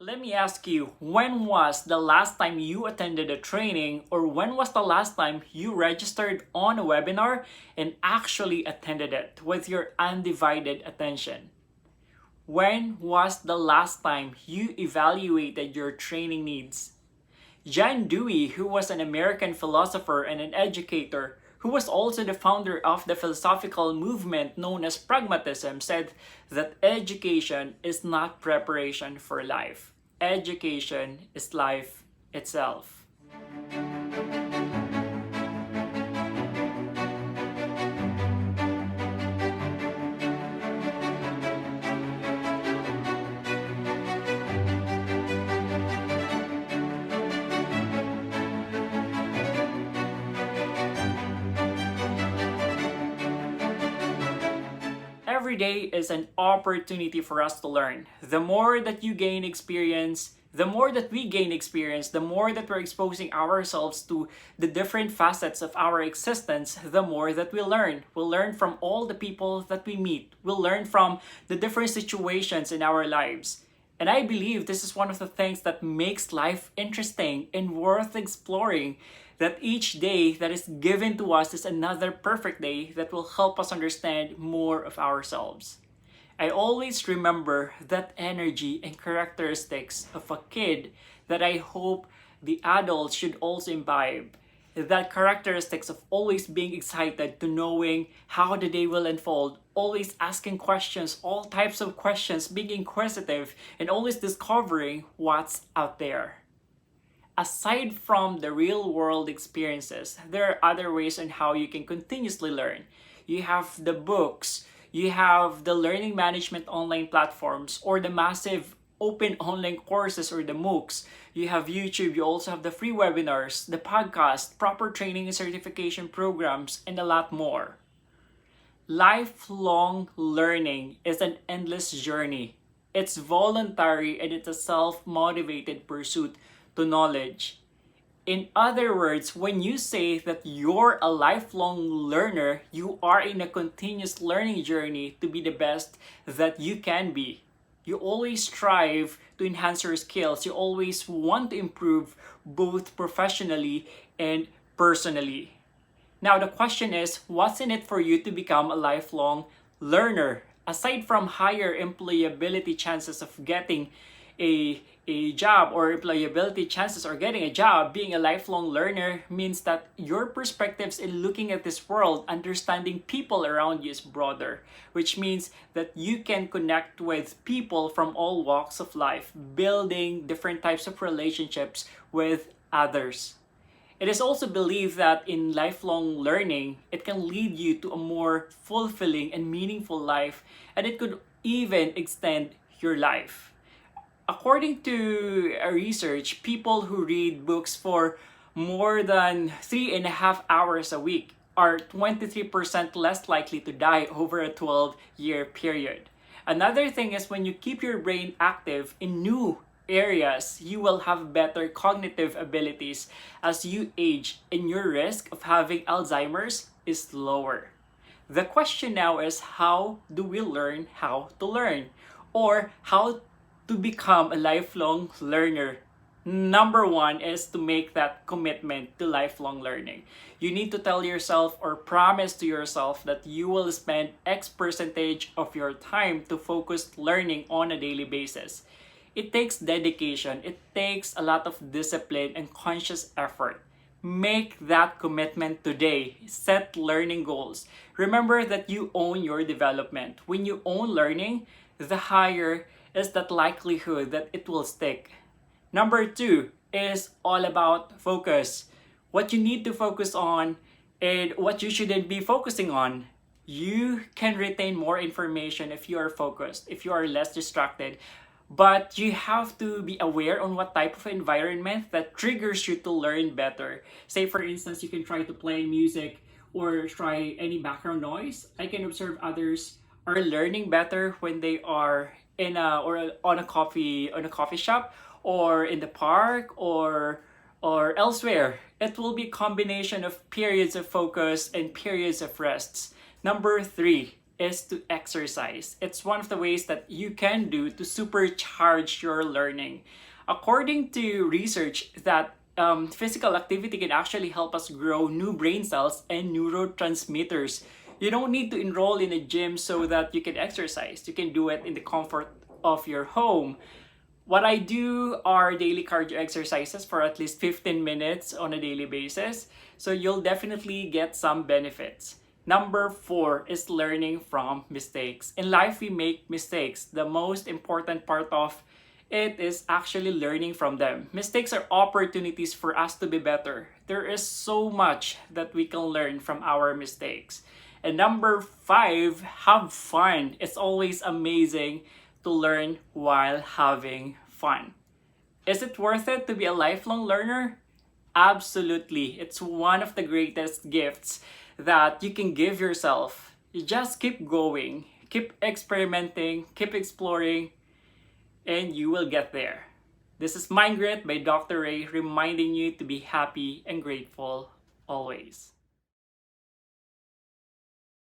Let me ask you, when was the last time you attended a training, or when was the last time you registered on a webinar and actually attended it with your undivided attention? When was the last time you evaluated your training needs? John Dewey, who was an American philosopher and an educator, who was also the founder of the philosophical movement known as pragmatism, said that education is not preparation for life. Education is life itself. Every day is an opportunity for us to learn. The more that you gain experience, the more that we gain experience, the more that we're exposing ourselves to the different facets of our existence, the more that we learn. We'll learn from all the people that we meet. We'll learn from the different situations in our lives. And I believe this is one of the things that makes life interesting and worth exploring. That each day that is given to us is another perfect day that will help us understand more of ourselves. I always remember that energy and characteristics of a kid that I hope the adults should also imbibe. That characteristics of always being excited to knowing how the day will unfold, always asking questions, all types of questions, being inquisitive, and always discovering what's out there. Aside from the real world experiences, there are other ways on how you can continuously learn. You have the books, you have the learning management online platforms, or the massive open online courses, or the MOOCs. You have YouTube, you also have the free webinars, the podcast, proper training and certification programs, and a lot more. Lifelong learning is an endless journey. It's voluntary and it's a self-motivated pursuit to knowledge. In other words, when you say that you're a lifelong learner, you are in a continuous learning journey to be the best that you can be. You always strive to enhance your skills. You always want to improve both professionally and personally. Now, the question is, what's in it for you to become a lifelong learner? Aside from higher employability chances of getting a job, or employability chances or getting a job, being a lifelong learner means that your perspectives in looking at this world, understanding people around you is broader, which means that you can connect with people from all walks of life, building different types of relationships with others. It is also believed that in lifelong learning, it can lead you to a more fulfilling and meaningful life, and it could even extend your life. According to a research, people who read books for more than 3.5 hours a week are 23% less likely to die over a 12-year period. Another thing is, when you keep your brain active in new areas, you will have better cognitive abilities as you age, and your risk of having Alzheimer's is lower. The question now is, how do we learn how to learn? Or how to become a lifelong learner? Number one is to make that commitment to lifelong learning. You need to tell yourself or promise to yourself that you will spend X percentage of your time to focused learning on a daily basis. It takes dedication, it takes a lot of discipline and conscious effort. Make that commitment today. Set learning goals. Remember that you own your development. When you own learning, the higher is that likelihood that it will stick. Number two is all about focus. What you need to focus on and what you shouldn't be focusing on. You can retain more information if you are focused, if you are less distracted. But you have to be aware on what type of environment that triggers you to learn better. Say for instance, you can try to play music or try any background noise. I can observe others are learning better when they are in a or on a coffee shop, or in the park, or elsewhere. It will be a combination of periods of focus and periods of rests. Number three is to exercise. It's one of the ways that you can do to supercharge your learning. According to research that physical activity can actually help us grow new brain cells and neurotransmitters. You don't need to enroll in a gym so that you can exercise. You can do it in the comfort of your home. What I do are daily cardio exercises for at least 15 minutes on a daily basis. So you'll definitely get some benefits. Number 4 is learning from mistakes. In life, we make mistakes. The most important part of it is actually learning from them. Mistakes are opportunities for us to be better. There is so much that we can learn from our mistakes. And number 5, have fun. It's always amazing to learn while having fun. Is it worth it to be a lifelong learner? Absolutely. It's one of the greatest gifts that you can give yourself. You just keep going, keep experimenting, keep exploring, and you will get there. This is MindGrit by Dr. Ray, reminding you to be happy and grateful always.